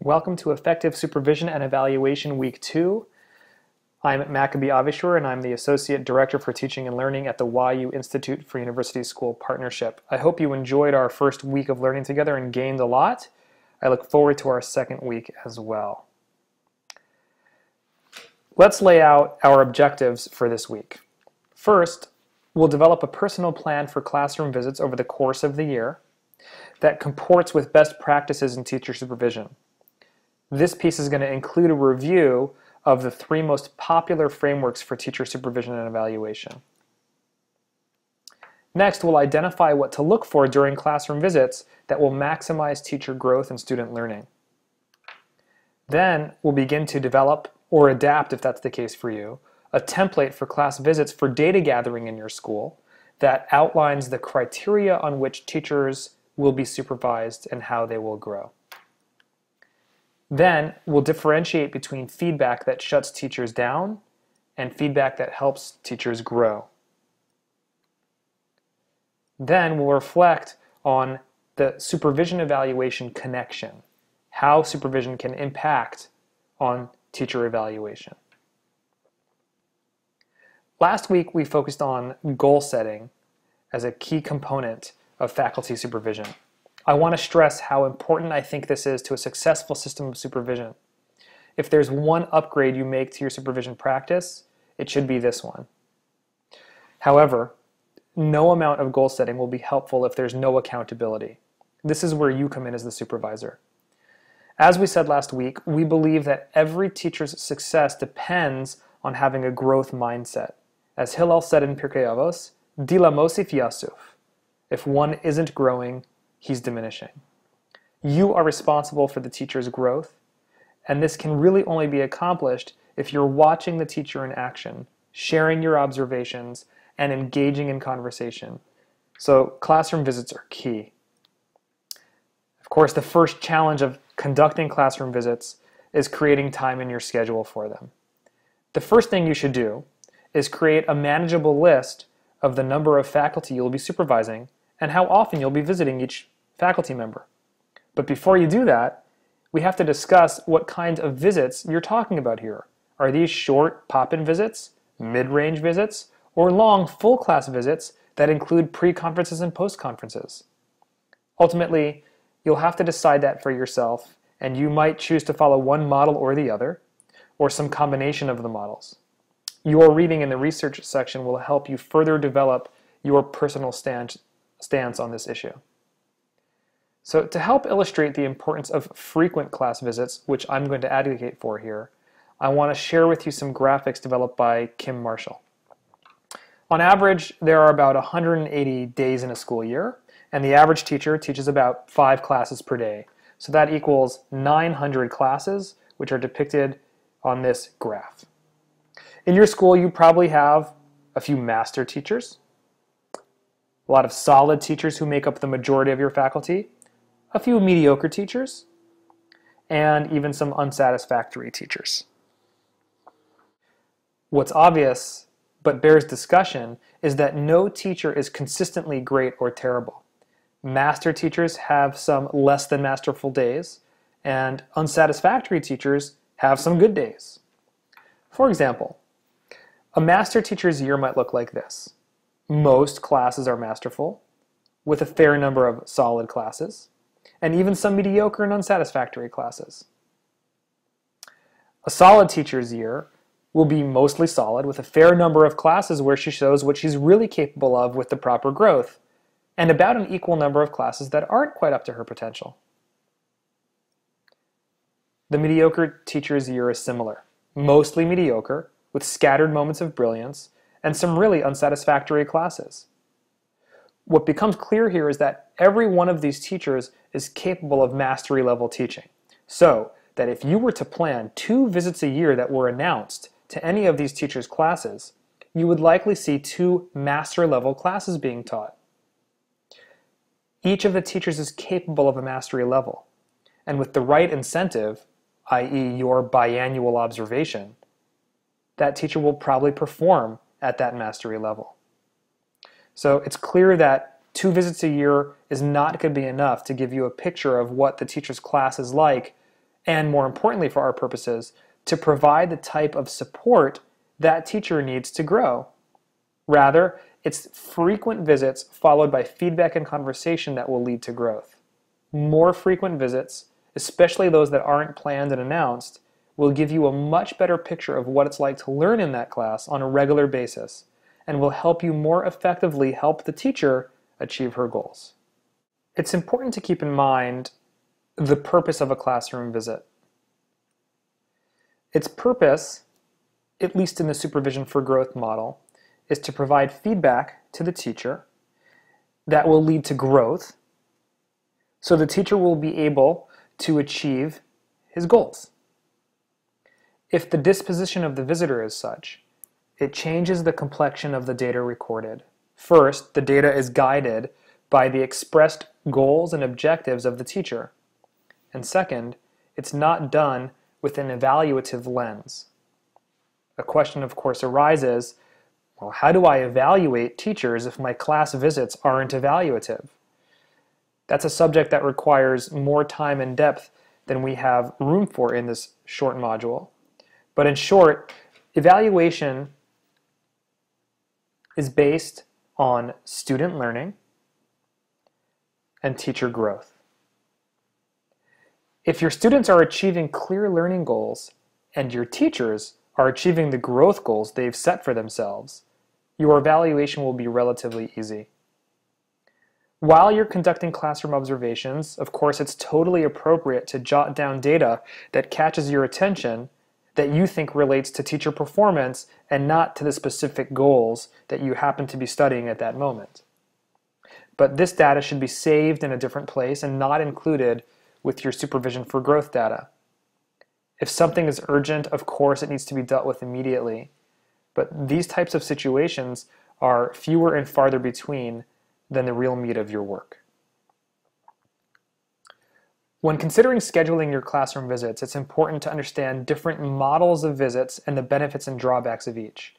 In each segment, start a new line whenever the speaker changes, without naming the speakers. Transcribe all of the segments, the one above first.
Welcome to Effective Supervision and Evaluation Week 2. I'm Maccabee Avishur, and I'm the Associate Director for Teaching and Learning at the YU Institute for University School Partnership. I hope you enjoyed our first week of learning together and gained a lot. I look forward to our second week as well. Let's lay out our objectives for this week. First, we'll develop a personal plan for classroom visits over the course of the year that comports with best practices in teacher supervision. This piece is going to include a review of the 3 most popular frameworks for teacher supervision and evaluation. Next, we'll identify what to look for during classroom visits that will maximize teacher growth and student learning. Then, we'll begin to develop, or adapt if that's the case for you, a template for class visits for data gathering in your school that outlines the criteria on which teachers will be supervised and how they will grow. Then, we'll differentiate between feedback that shuts teachers down and feedback that helps teachers grow. Then, we'll reflect on the supervision-evaluation connection, how supervision can impact on teacher evaluation. Last week, we focused on goal setting as a key component of faculty supervision. I want to stress how important I think this is to a successful system of supervision. If there's one upgrade you make to your supervision practice, it should be this one. However, no amount of goal setting will be helpful if there's no accountability. This is where you come in as the supervisor. As we said last week, we believe that every teacher's success depends on having a growth mindset. As Hillel said in Pirkei Avos, Dila mosif yasuf. If one isn't growing, he's diminishing. You are responsible for the teacher's growth, and this can really only be accomplished if you're watching the teacher in action, sharing your observations, and engaging in conversation. So classroom visits are key. Of course, the first challenge of conducting classroom visits is creating time in your schedule for them. The first thing you should do is create a manageable list of the number of faculty you'll be supervising and how often you'll be visiting each faculty member. But before you do that, we have to discuss what kind of visits you're talking about here. Are these short pop-in visits, mid-range visits, or long full class visits that include pre-conferences and post-conferences? Ultimately, you'll have to decide that for yourself, and you might choose to follow one model or the other, or some combination of the models. Your reading in the research section will help you further develop your personal stance on this issue. So to help illustrate the importance of frequent class visits, which I'm going to advocate for here, I want to share with you some graphics developed by Kim Marshall. On average, there are about 180 days in a school year, and the average teacher teaches about 5 classes per day. So that equals 900 classes, which are depicted on this graph. In your school, you probably have a few master teachers, a lot of solid teachers who make up the majority of your faculty, a few mediocre teachers, and even some unsatisfactory teachers. What's obvious, but bears discussion, is that no teacher is consistently great or terrible. Master teachers have some less than masterful days, and unsatisfactory teachers have some good days. For example, a master teacher's year might look like this. Most classes are masterful, with a fair number of solid classes, and even some mediocre and unsatisfactory classes. A solid teacher's year will be mostly solid, with a fair number of classes where she shows what she's really capable of with the proper growth, and about an equal number of classes that aren't quite up to her potential. The mediocre teacher's year is similar, mostly mediocre, with scattered moments of brilliance, and some really unsatisfactory classes. What becomes clear here is that every one of these teachers is capable of mastery level teaching. So that if you were to plan 2 visits a year that were announced to any of these teachers' classes, you would likely see 2 master level classes being taught. Each of the teachers is capable of a mastery level, and with the right incentive, i.e. your biannual observation, that teacher will probably perform at that mastery level. So it's clear that 2 visits a year is not going to be enough to give you a picture of what the teacher's class is like and more importantly for our purposes, to provide the type of support that teacher needs to grow. Rather, it's frequent visits followed by feedback and conversation that will lead to growth. More frequent visits, especially those that aren't planned and announced, will give you a much better picture of what it's like to learn in that class on a regular basis and will help you more effectively help the teacher achieve her goals. It's important to keep in mind the purpose of a classroom visit. Its purpose, at least in the Supervision for Growth model, is to provide feedback to the teacher that will lead to growth, so the teacher will be able to achieve his goals. If the disposition of the visitor is such, it changes the complexion of the data recorded. First, the data is guided by the expressed goals and objectives of the teacher. And second, it's not done with an evaluative lens. A question, of course, arises, well, how do I evaluate teachers if my class visits aren't evaluative? That's a subject that requires more time and depth than we have room for in this short module. But in short, evaluation is based on student learning and teacher growth. If your students are achieving clear learning goals and your teachers are achieving the growth goals they've set for themselves, your evaluation will be relatively easy. While you're conducting classroom observations, of course, it's totally appropriate to jot down data that catches your attention that you think relates to teacher performance and not to the specific goals that you happen to be studying at that moment. But this data should be saved in a different place and not included with your Supervision for Growth data. If something is urgent, of course, it needs to be dealt with immediately. But these types of situations are fewer and farther between than the real meat of your work. When considering scheduling your classroom visits, it's important to understand different models of visits and the benefits and drawbacks of each.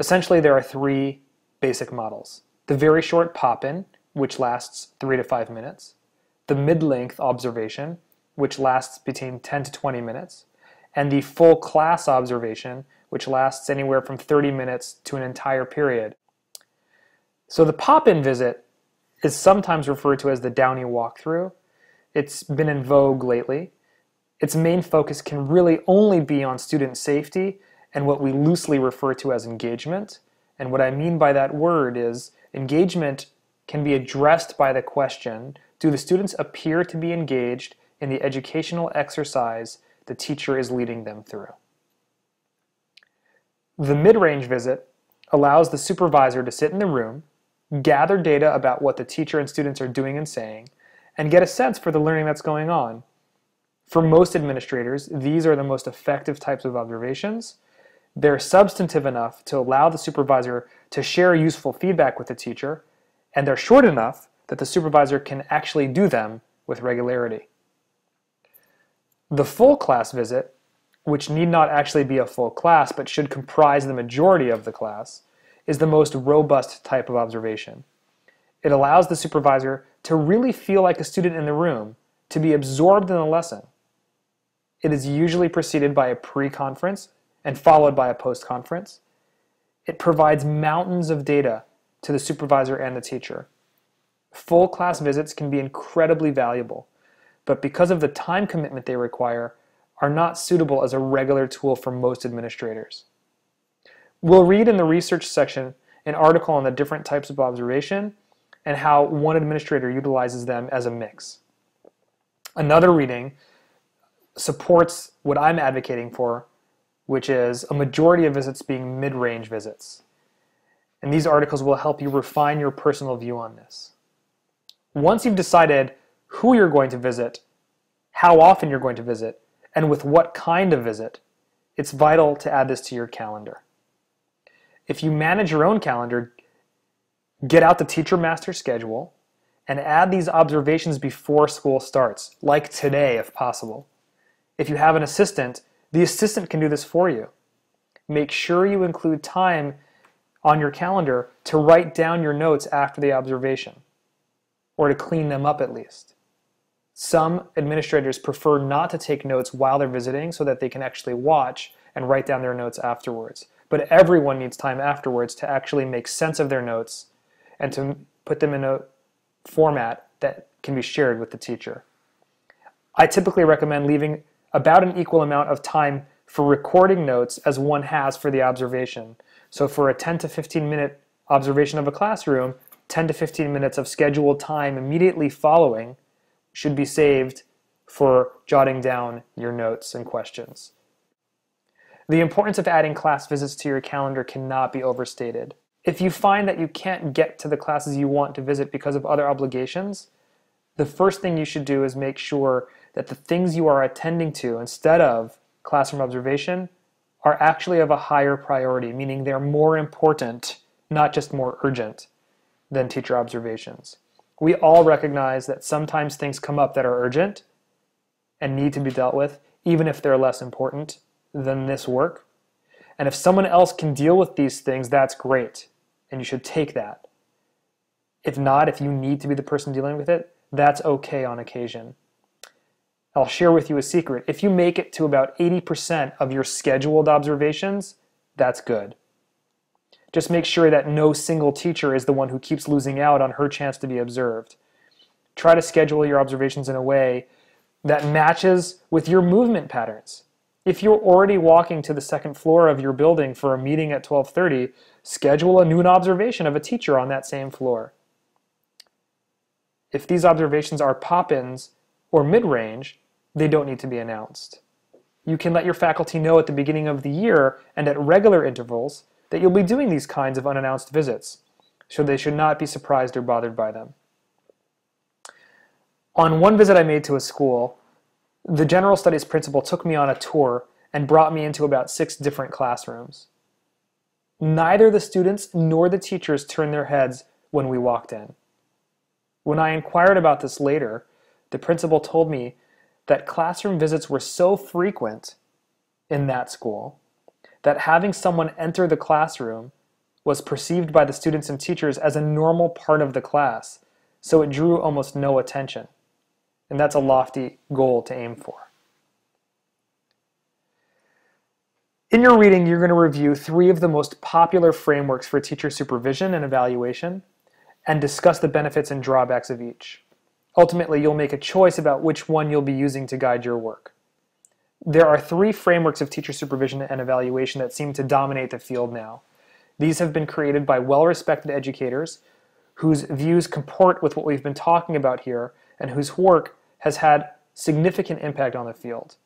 Essentially, there are three basic models. The very short pop-in, which lasts 3 to 5 minutes. The mid-length observation, which lasts between 10 to 20 minutes. And the full class observation, which lasts anywhere from 30 minutes to an entire period. So the pop-in visit is sometimes referred to as the Downey walkthrough. It's been in vogue lately. Its main focus can really only be on student safety and what we loosely refer to as engagement. And what I mean by that word is engagement can be addressed by the question, do the students appear to be engaged in the educational exercise the teacher is leading them through? The mid-range visit allows the supervisor to sit in the room, gather data about what the teacher and students are doing and saying, and get a sense for the learning that's going on. For most administrators, these are the most effective types of observations. They're substantive enough to allow the supervisor to share useful feedback with the teacher, and they're short enough that the supervisor can actually do them with regularity. The full class visit, which need not actually be a full class but should comprise the majority of the class, is the most robust type of observation. It allows the supervisor to really feel like a student in the room, to be absorbed in the lesson. It is usually preceded by a pre-conference and followed by a post-conference. It provides mountains of data to the supervisor and the teacher. Full class visits can be incredibly valuable, but because of the time commitment they require, are not suitable as a regular tool for most administrators. We'll read in the research section an article on the different types of observation and how one administrator utilizes them as a mix. Another reading supports what I'm advocating for, which is a majority of visits being mid-range visits. And these articles will help you refine your personal view on this. Once you've decided who you're going to visit, how often you're going to visit, and with what kind of visit, it's vital to add this to your calendar. If you manage your own calendar, get out the teacher master schedule and add these observations before school starts, like today if possible. If you have an assistant, the assistant can do this for you. Make sure you include time on your calendar to write down your notes after the observation, or to clean them up at least. Some administrators prefer not to take notes while they're visiting so that they can actually watch and write down their notes afterwards. But everyone needs time afterwards to actually make sense of their notes and to put them in a format that can be shared with the teacher. I typically recommend leaving about an equal amount of time for recording notes as one has for the observation. So for a 10 to 15 minute observation of a classroom, 10 to 15 minutes of scheduled time immediately following should be saved for jotting down your notes and questions. The importance of adding class visits to your calendar cannot be overstated. If you find that you can't get to the classes you want to visit because of other obligations, the first thing you should do is make sure that the things you are attending to instead of classroom observation are actually of a higher priority, meaning they're more important, not just more urgent, than teacher observations. We all recognize that sometimes things come up that are urgent and need to be dealt with, even if they're less important than this work. And if someone else can deal with these things, that's great, and you should take that. If not, if you need to be the person dealing with it, that's okay on occasion. I'll share with you a secret. If you make it to about 80% of your scheduled observations, that's good. Just make sure that no single teacher is the one who keeps losing out on her chance to be observed. Try to schedule your observations in a way that matches with your movement patterns. If you're already walking to the second floor of your building for a meeting at 12:30, schedule a noon observation of a teacher on that same floor. If these observations are pop-ins or mid-range, they don't need to be announced. You can let your faculty know at the beginning of the year and at regular intervals that you'll be doing these kinds of unannounced visits, so they should not be surprised or bothered by them. On one visit I made to a school, the general studies principal took me on a tour and brought me into about 6 different classrooms. Neither the students nor the teachers turned their heads when we walked in. When I inquired about this later, the principal told me that classroom visits were so frequent in that school that having someone enter the classroom was perceived by the students and teachers as a normal part of the class, so it drew almost no attention. And that's a lofty goal to aim for. In your reading, you're going to review 3 of the most popular frameworks for teacher supervision and evaluation, and discuss the benefits and drawbacks of each. Ultimately, you'll make a choice about which one you'll be using to guide your work. There are 3 frameworks of teacher supervision and evaluation that seem to dominate the field now. These have been created by well-respected educators whose views comport with what we've been talking about here and whose work has had significant impact on the field.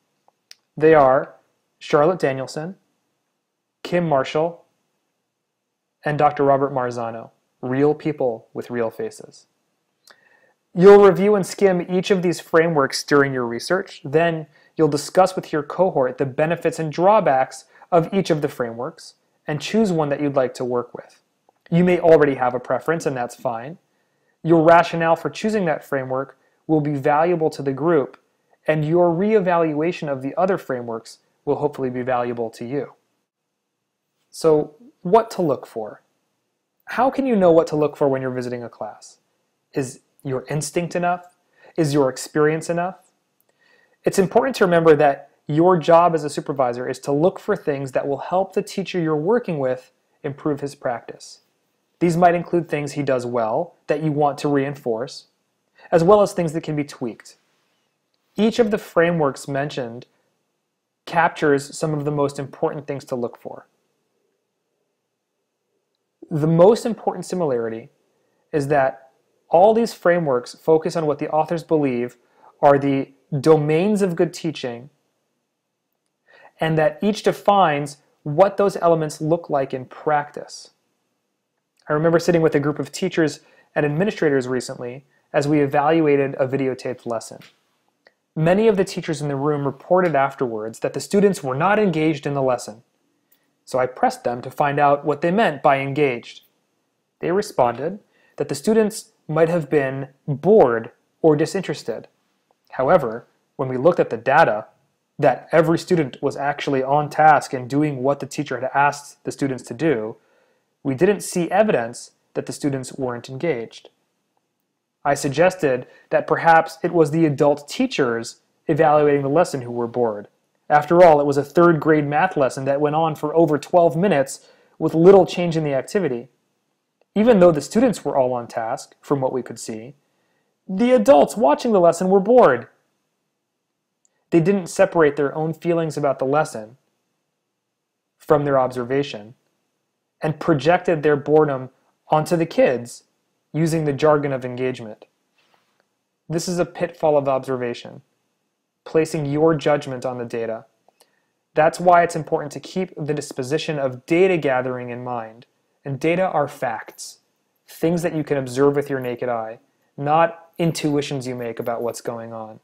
They are Charlotte Danielson, Kim Marshall, and Dr. Robert Marzano, real people with real faces. You'll review and skim each of these frameworks during your research. Then you'll discuss with your cohort the benefits and drawbacks of each of the frameworks and choose one that you'd like to work with. You may already have a preference, and that's fine. Your rationale for choosing that framework will be valuable to the group, and your reevaluation of the other frameworks will hopefully be valuable to you. So, what to look for? How can you know what to look for when you're visiting a class? Is your instinct enough? Is your experience enough? It's important to remember that your job as a supervisor is to look for things that will help the teacher you're working with improve his practice. These might include things he does well that you want to reinforce, as well as things that can be tweaked. Each of the frameworks mentioned captures some of the most important things to look for. The most important similarity is that all these frameworks focus on what the authors believe are the domains of good teaching, and that each defines what those elements look like in practice. I remember sitting with a group of teachers and administrators recently as we evaluated a videotaped lesson. Many of the teachers in the room reported afterwards that the students were not engaged in the lesson. So I pressed them to find out what they meant by engaged. They responded that the students might have been bored or disinterested. However, when we looked at the data, that every student was actually on task and doing what the teacher had asked the students to do, we didn't see evidence that the students weren't engaged. I suggested that perhaps it was the adult teachers evaluating the lesson who were bored. After all, it was a third grade math lesson that went on for over 12 minutes with little change in the activity. Even though the students were all on task, from what we could see, the adults watching the lesson were bored. They didn't separate their own feelings about the lesson from their observation and projected their boredom onto the kids using the jargon of engagement. This is a pitfall of observation, placing your judgment on the data. That's why it's important to keep the disposition of data gathering in mind. And data are facts, things that you can observe with your naked eye, not intuitions you make about what's going on.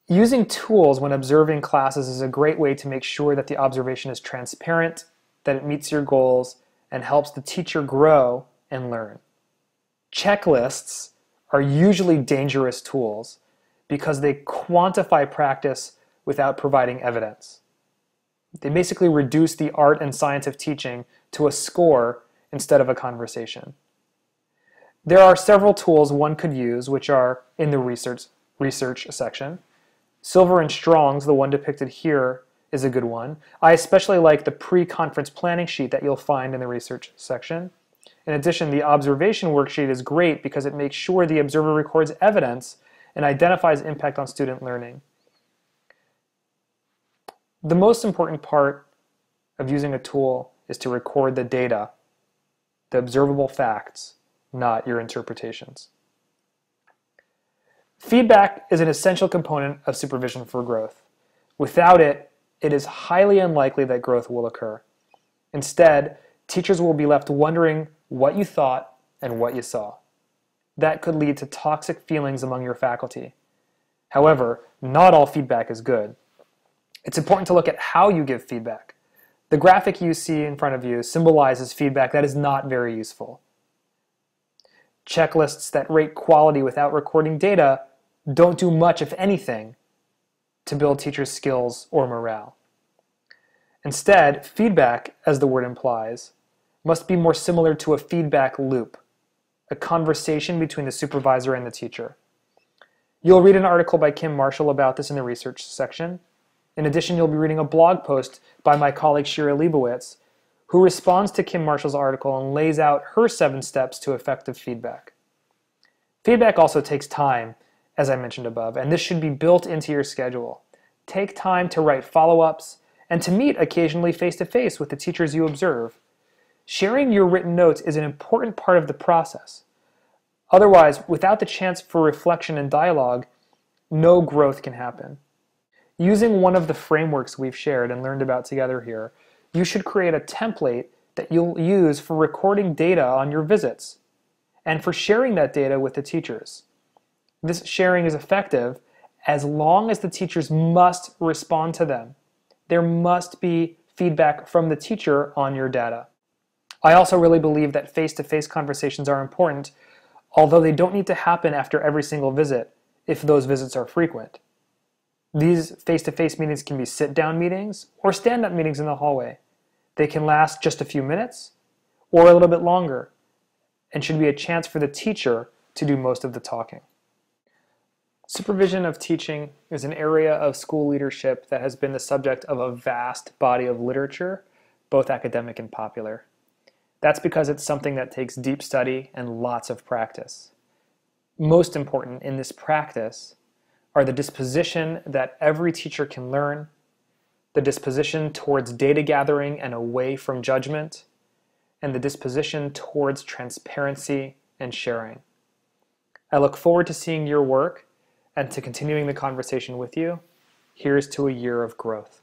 Using tools when observing classes is a great way to make sure that the observation is transparent, that it meets your goals, and helps the teacher grow and learn. Checklists are usually dangerous tools because they quantify practice without providing evidence. They basically reduce the art and science of teaching to a score instead of a conversation. There are several tools one could use which are in the research section. Silver and Strong's, the one depicted here, is a good one. I especially like the pre-conference planning sheet that you'll find in the research section. In addition, the observation worksheet is great because it makes sure the observer records evidence and identifies impact on student learning. The most important part of using a tool is to record the data, the observable facts, not your interpretations. Feedback is an essential component of supervision for growth. Without it, it is highly unlikely that growth will occur. Instead, teachers will be left wondering what you thought and what you saw. That could lead to toxic feelings among your faculty. However, not all feedback is good. It's important to look at how you give feedback. The graphic you see in front of you symbolizes feedback that is not very useful. Checklists that rate quality without recording data don't do much, if anything, to build teachers' skills or morale. Instead, feedback, as the word implies, must be more similar to a feedback loop, a conversation between the supervisor and the teacher. You'll read an article by Kim Marshall about this in the research section. In addition, you'll be reading a blog post by my colleague Shira Leibowitz, who responds to Kim Marshall's article and lays out her 7 steps to effective feedback. Feedback also takes time, as I mentioned above, and this should be built into your schedule. Take time to write follow-ups and to meet occasionally face-to-face with the teachers you observe. Sharing your written notes is an important part of the process. Otherwise, without the chance for reflection and dialogue, no growth can happen. Using one of the frameworks we've shared and learned about together here, you should create a template that you'll use for recording data on your visits and for sharing that data with the teachers. This sharing is effective as long as the teachers must respond to them. There must be feedback from the teacher on your data. I also really believe that face-to-face conversations are important, although they don't need to happen after every single visit if those visits are frequent. These face-to-face meetings can be sit-down meetings or stand-up meetings in the hallway. They can last just a few minutes or a little bit longer and should be a chance for the teacher to do most of the talking. Supervision of teaching is an area of school leadership that has been the subject of a vast body of literature, both academic and popular. That's because it's something that takes deep study and lots of practice. Most important in this practice are the disposition that every teacher can learn, the disposition towards data gathering and away from judgment, and the disposition towards transparency and sharing. I look forward to seeing your work and to continuing the conversation with you. Here's to a year of growth.